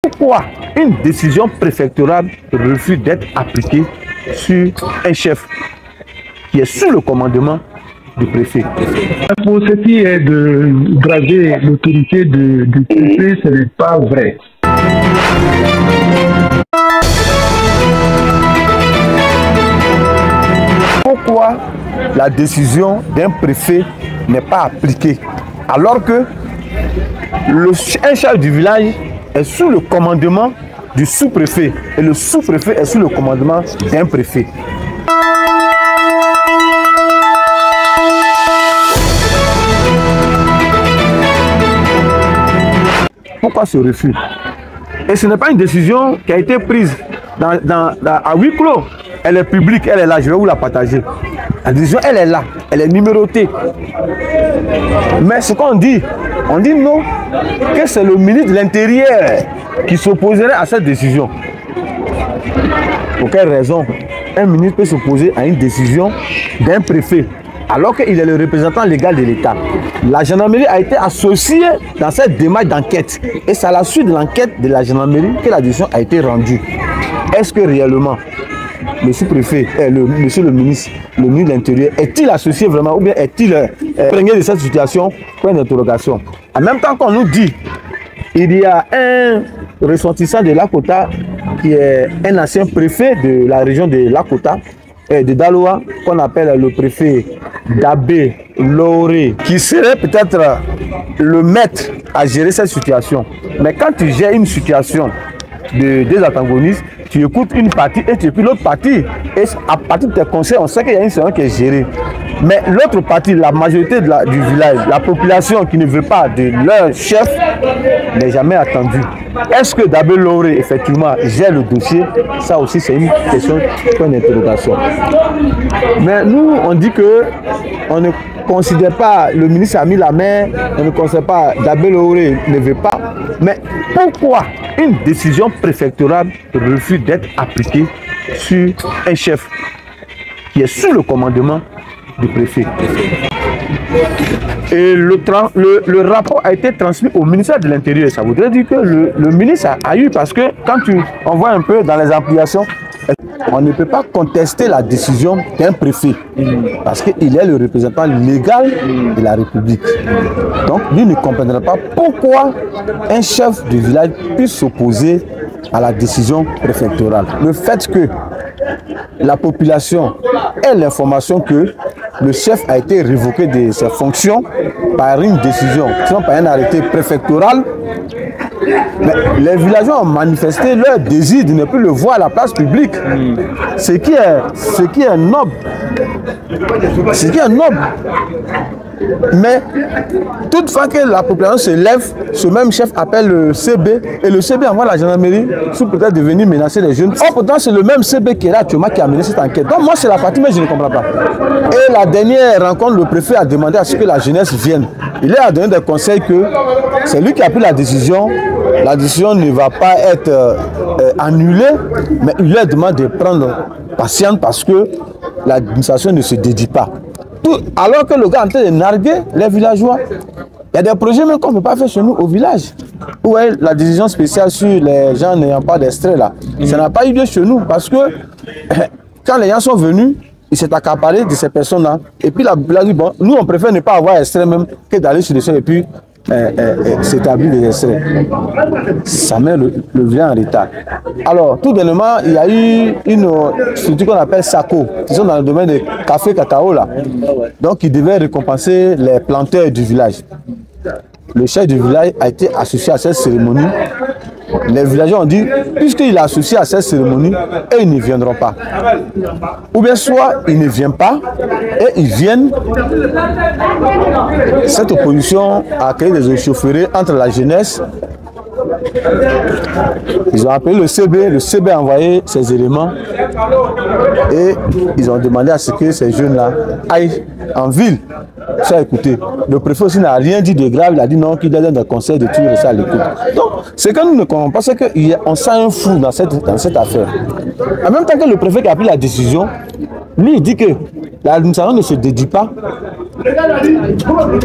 pourquoi une décision préfectorale refuse d'être appliquée sur un chef qui est sous le commandement du préfet? Pour ce qui est de graver l'autorité du préfet, ce n'est pas vrai. Pourquoi la décision d'un préfet n'est pas appliquée alors que un chef du village est sous le commandement du sous-préfet et le sous-préfet est sous le commandement d'un préfet? Pourquoi ce refus? Et ce n'est pas une décision qui a été prise à huis clos. Elle est publique, elle est là, je vais vous la partager. La décision, elle est là, elle est numérotée. Mais ce qu'on dit, on dit non, que c'est le ministre de l'Intérieur qui s'opposerait à cette décision. Pour quelle raison un ministre peut s'opposer à une décision d'un préfet alors qu'il est le représentant légal de l'État? La gendarmerie a été associée dans cette démarche d'enquête. Et c'est à la suite de l'enquête de la gendarmerie que la décision a été rendue. Est-ce que réellement le sous-préfet, monsieur le ministre de l'Intérieur, est-il associé vraiment ou bien est-il imprégné de cette situation? Point d'interrogation. En même temps qu'on nous dit, il y a un ressortissant de Lakota qui est un ancien préfet de la région de Lakota, de Daloa, qu'on appelle le préfet Dabé Loré, qui serait peut-être le maître à gérer cette situation. Mais quand tu gères une situation des antagonistes, tu écoutes une partie et tu écoutes l'autre partie. Et à partir de tes conseils, on sait qu'il y a une situation qui est gérée. Mais l'autre partie, la majorité du village, la population qui ne veut pas de leur chef, n'est jamais attendue. Est-ce que Dabé Loré, effectivement, gère le dossier? Ça aussi, c'est une question, point d'interrogation. Mais nous, on dit que on ne considère pas, le ministre a mis la main, on ne considère pas, Dabé Loré ne veut pas. Mais pourquoi une décision préfectorale refuse d'être appliquée sur un chef qui est sous le commandement du préfet? Et le rapport a été transmis au ministère de l'Intérieur. Ça voudrait dire que le ministre a eu, parce que quand on voit un peu dans les ampliations, on ne peut pas contester la décision d'un préfet parce qu'il est le représentant légal de la République. Donc, lui ne comprendra pas pourquoi un chef de village puisse s'opposer à la décision préfectorale. Le fait que la population ait l'information que le chef a été révoqué de ses fonctions par une décision, sinon par un arrêté préfectoral. Mais les villageois ont manifesté leur désir de ne plus le voir à la place publique. Ce qui est noble. Ce qui est noble. Mais toutefois que la population se lève, ce même chef appelle le CB et le CB envoie la gendarmerie sous peut-être de venir menacer les jeunes. Or pourtant c'est le même CB qui est là actuellement qui a mené cette enquête. Donc moi c'est la partie mais je ne comprends pas. Et la dernière rencontre, le préfet a demandé à ce que la jeunesse vienne. Il a donné des conseils que c'est lui qui a pris la décision. La décision ne va pas être annulée, mais il leur demande de prendre patience parce que l'administration ne se dédie pas. Alors que le gars est en train de narguer les villageois. Il y a des projets même qu'on ne peut pas faire chez nous au village. Où est la décision spéciale sur les gens n'ayant pas d'extrait là? Ça n'a pas eu lieu chez nous parce que quand les gens sont venus, ils s'est accaparé de ces personnes-là. Et puis la dit, bon, nous on préfère ne pas avoir extrait même que d'aller sur le sol et puis s'établir des extraits. Ça met le village en retard. Alors, tout dernièrement, il y a eu une structure qu'on appelle SACO, qui sont dans le domaine de café cacao là. Donc, ils devaient récompenser les planteurs du village. Le chef du village a été associé à cette cérémonie. Les villageois ont dit, puisqu'il est associé à cette cérémonie, et ils ne viendront pas. Ou bien soit ils ne viennent pas, et ils viennent. Cette opposition a créé des échauffourées entre la jeunesse. Ils ont appelé le CB a envoyé ses éléments et ils ont demandé à ce que ces jeunes-là aillent en ville. Ça, écoutez, le préfet aussi n'a rien dit de grave, il a dit non, qu'il donne des conseils de tout ça à l'écoute. Donc, ce que nous ne comprenons pas, c'est qu'on sent un flou dans cette affaire. En même temps que le préfet qui a pris la décision, lui il dit que l'administration ne se dédie pas.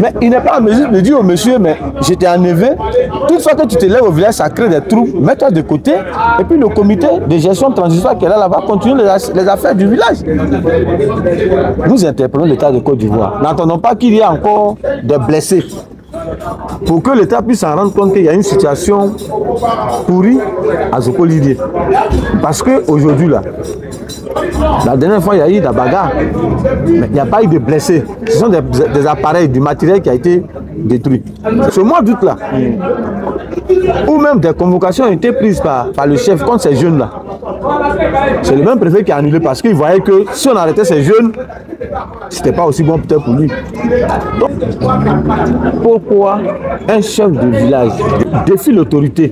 Mais il n'est pas en mesure de dire au monsieur, mais j'étais enlevé. Toutefois que tu te lèves au village, ça crée des trous, mets-toi de côté. Et puis le comité de gestion transitoire qui est là va continuer les affaires du village. Nous interpellons l'État de Côte d'Ivoire. N'entendons pas qu'il y ait encore des blessés. Pour que l'État puisse s'en rendre compte qu'il y a une situation pourrie à Zoko-Lidié. Parce qu'aujourd'hui, là, la dernière fois, il y a eu des bagarres, mais il n'y a pas eu de blessés. Ce sont des appareils, du matériel qui a été détruit. Ce mois d'août-là, ou même des convocations ont été prises par le chef contre ces jeunes-là. C'est le même préfet qui a annulé parce qu'il voyait que si on arrêtait ces jeunes, c'était pas aussi bon peut-être pour lui. Donc, pourquoi un chef de village défie l'autorité?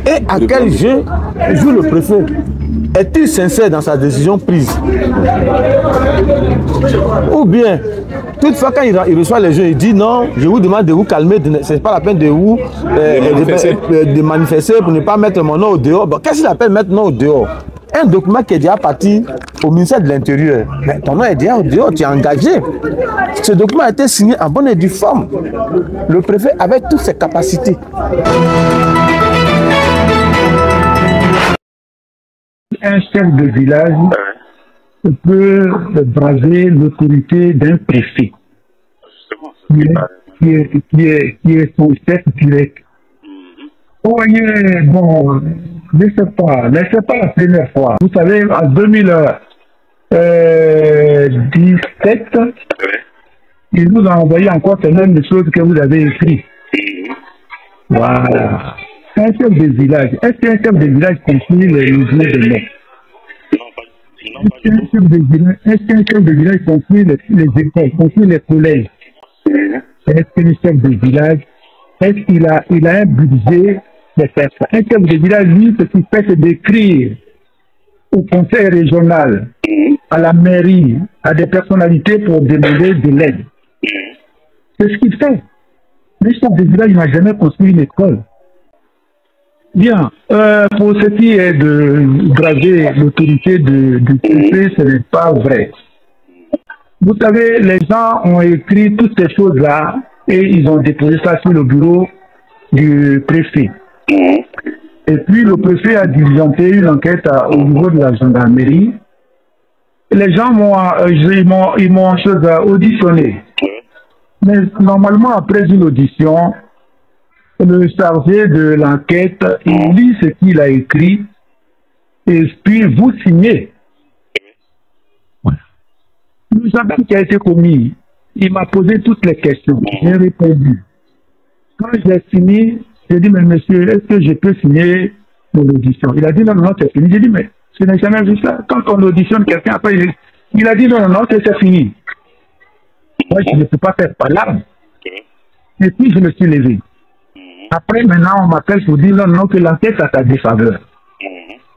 Et à quel jeu joue le préfet? Est-il sincère dans sa décision prise? Ou bien, toutefois quand il reçoit les jeunes, il dit non, je vous demande de vous calmer, ce n'est pas la peine de vous de manifester pour ne pas mettre mon nom au dehors. Bon, qu'est-ce qu'il appelle mettre mon nom au dehors? Un document qui est déjà parti au ministère de l'Intérieur. Mais ton nom est déjà au dehors, tu es engagé. Ce document a été signé en bonne et due forme. Le préfet avait toutes ses capacités. Un chef de village peut braver l'autorité d'un préfet qui est son chef direct. Vous voyez, bon, ne sais pas la première fois. Vous savez, en 2017, il nous a envoyé encore ces mêmes choses que vous avez écrites. Voilà. Un chef de village. Est-ce qu'un chef de village construit les logements de mai? Est-ce qu'un chef de village construit les écoles, construit les collèges? Est-ce qu'un chef de village, est-ce qu'il a un budget de faire ça? Un chef de village, lui, ce qu'il fait, c'est d'écrire au conseil régional, à la mairie, à des personnalités pour demander de l'aide. C'est ce qu'il fait. Le chef de village n'a jamais construit une école. Bien, pour ce qui est de graver l'autorité du préfet, ce n'est pas vrai. Vous savez, les gens ont écrit toutes ces choses-là et ils ont déposé ça sur le bureau du préfet. Et puis le préfet a diligenté une enquête au niveau de la gendarmerie. Les gens m'ont auditionné. Mais normalement, après une audition, le chargé de l'enquête, il lit ce qu'il a écrit et puis vous signez. Voilà. Le gendarme qui a été commis, il m'a posé toutes les questions. J'ai répondu. Quand j'ai fini, j'ai dit, mais monsieur, est-ce que je peux signer mon audition? Il a dit, non, non, c'est fini. J'ai dit, mais je n'ai jamais vu ça. Quand on auditionne quelqu'un, après, il a dit, non, non, non, c'est fini. Moi, je ne peux pas faire par l'arme. Et puis, je me suis levé. Après, maintenant, on m'appelle pour dire, non, non, que l'enquête a ta défaveur.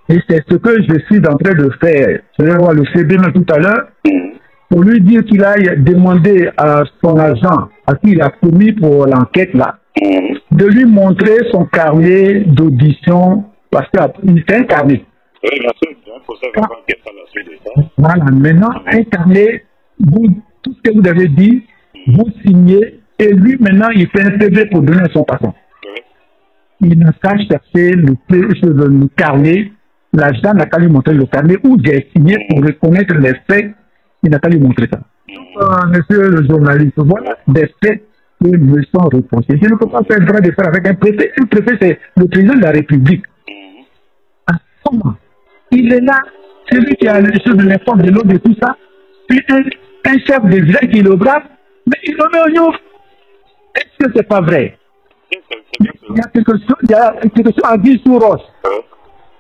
Et c'est ce que je suis en train de faire. Je vais voir le CB tout à l'heure, pour lui dire qu'il aille demander à son agent, à qui il a commis pour l'enquête là, de lui montrer son carnet d'audition, parce qu'il fait un carnet. Oui, bien sûr, il faut savoir quelle est la suite de ça. Voilà, maintenant, un carnet, tout ce que vous avez dit, vous signez, et lui, maintenant, il fait un PV pour donner à son patron. Il n'a qu'à chercher le carnet, l'agent n'a qu'à lui montrer le carnet où j'ai signé pour reconnaître les faits, il n'a qu'à lui montrer ça. Monsieur le journaliste, voilà des faits qui me sont reprochés. Je ne peux pas faire le droit de faire avec un préfet. Un préfet, c'est le président de la République. À ce moment, il est là, c'est lui qui a les choses de l'informe de l'autre et tout ça. Puis un chef de village qui le brave, mais il le met au youf. Est-ce que c'est pas vrai? Il y a quelque chose à dire sur Roche.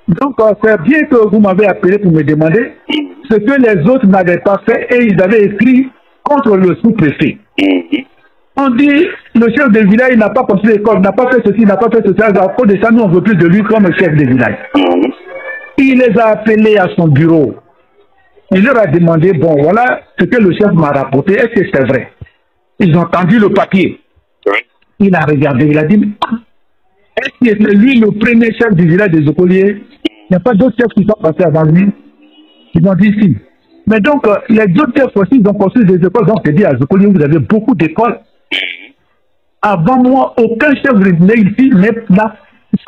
Donc, c'est bien que vous m'avez appelé pour me demander ce que les autres n'avaient pas fait et ils avaient écrit contre le sous-préfet. On dit, le chef de village n'a pas construit l'école, n'a pas fait ceci, n'a pas fait ceci. À cause de ça, nous, on ne veut plus de lui comme chef de village. Il les a appelés à son bureau. Il leur a demandé, bon, voilà ce que le chef m'a rapporté, est-ce que c'est vrai? Ils ont tendu le papier. Il a regardé, il a dit, est-ce que c'est lui le premier chef du village des Okoliers? Il n'y a pas d'autres chefs qui sont passés avant lui. Ils ont dit si. Mais donc, les autres chefs aussi, ils ont construit des écoles. Donc, c'est dit à Zokoli, vous avez beaucoup d'écoles. Avant moi, aucun chef n'est ici, mais là,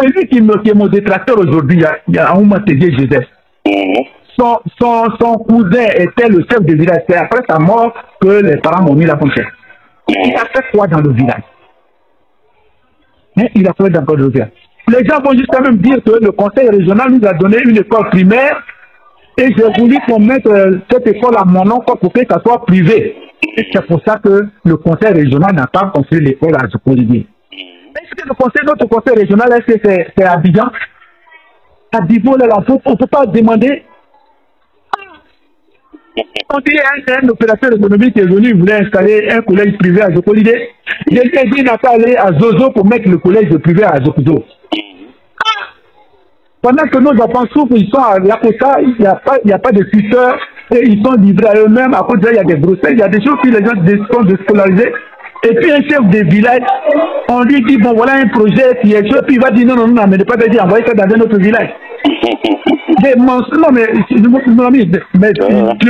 celui qui est mon détracteur aujourd'hui, il y a Aouma Tédié Joseph. Son cousin était le chef de village. C'est après sa mort que les parents m'ont mis la frontière. Il a fait quoi dans le village? Il a fait dans le village. Les gens vont jusqu'à même dire que le conseil régional nous a donné une école primaire et j'ai voulu qu'on mette cette école à mon nom pour que ça soit privé. Et c'est pour ça que le conseil régional n'a pas construit l'école à Zokoli. Est-ce que notre conseil régional, est-ce que c'est à Abidjan? À Divo, là, on ne peut pas demander. Quand il y a un opérateur économique qui est venu, il voulait installer un collège privé à Zokoli. Il a dit qu'il n'a pas allé à Zozo pour mettre le collège privé à Zokuzo. Pendant que nos enfants souffrent, ils sont à Lakota, il n'y a pas de tuteurs, et ils sont livrés à eux-mêmes. À cause de ça, il y a des grossesses, il y a des choses que les gens sont déscolarisés. Et puis un chef de village, on lui dit, bon voilà un projet qui est chaud, puis il va dire non, mais ne pas te dire, envoyez ça dans un autre village. Non, mais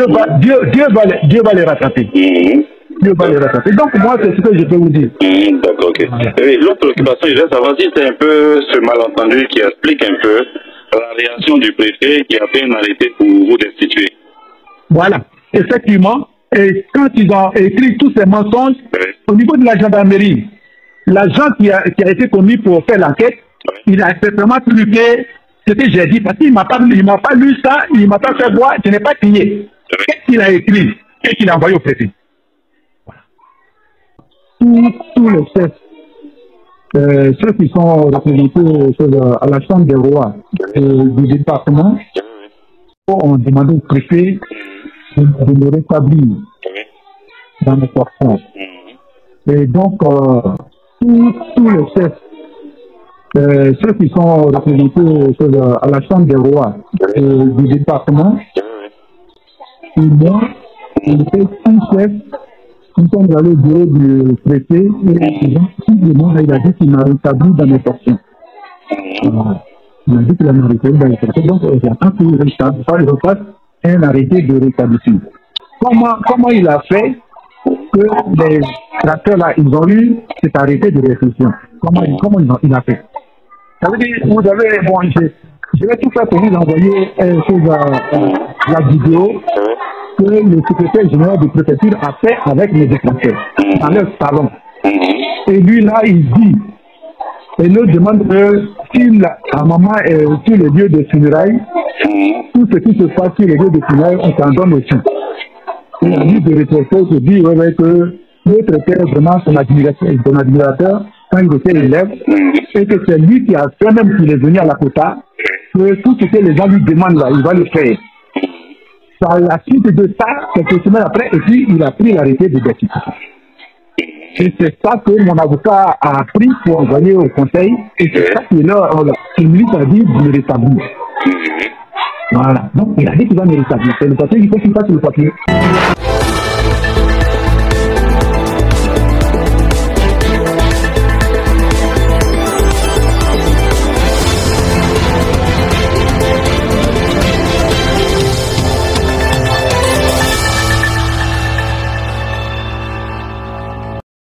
Dieu va les rattraper. Dieu va les rattraper. Donc moi, c'est ce que je peux vous dire. D'accord, ok. L'autre préoccupation, je vais savoir si c'est un peu ce malentendu qui explique un peu la réaction du préfet qui a fait un arrêté pour vous destituer. Voilà, effectivement. Et quand ils ont écrit tous ces mensonges, au niveau de la gendarmerie, l'agent qui a été commis pour faire l'enquête, il a certainement truqué ce que j'ai dit, parce qu'il ne m'a pas lu ça, il ne m'a pas fait voir, je n'ai pas signé. Qu'est-ce qu'il a écrit et qu'il a envoyé au préfet? Tous les chefs, ceux qui sont représentés à la Chambre des rois du département, ont demandé au préfet de me rétablir dans mes fonctions. Et donc, tous les chefs, ceux qui sont représentés à la Chambre des rois du département, et moi, j'étais un chef, nous sommes allés au bureau du préfet, et simplement, il a dit qu'il m'a rétabli dans mes fonctions. Il m'a dit qu'il m'a rétabli dans mes fonctions. Donc, j'attends qu'il refasse un arrêté de rétablissement. Comment il a fait que les tracteurs là, ils ont eu cet arrêté de réflexion? Comment il a fait? Ça veut dire, vous avez, bon, je vais tout faire pour vous envoyer la vidéo que le secrétaire général de préfecture a fait avec mes détracteurs dans leur salon. Et lui là, il dit, et nous demande que si à maman est sur le lieu de funérailles, tout ce qui se passe sur le lieu de funérailles, on s'en donne aussi. Et la liste de rétracteurs se dit que l'autre père est vraiment son admirateur quand il était élève, et que c'est lui qui a fait, même s'il est venu à la quota, que tout ce que les gens lui demandent là, il va le faire. À la suite de ça, quelques semaines après, et puis il a pris l'arrêté de destitution. Et c'est ça que mon avocat a appris pour envoyer au conseil, et c'est ça qu'il a dit de me rétablir. Voilà. Donc il a dit qu'il va me rétablir. C'est le papier, il faut qu'il fasse le papier.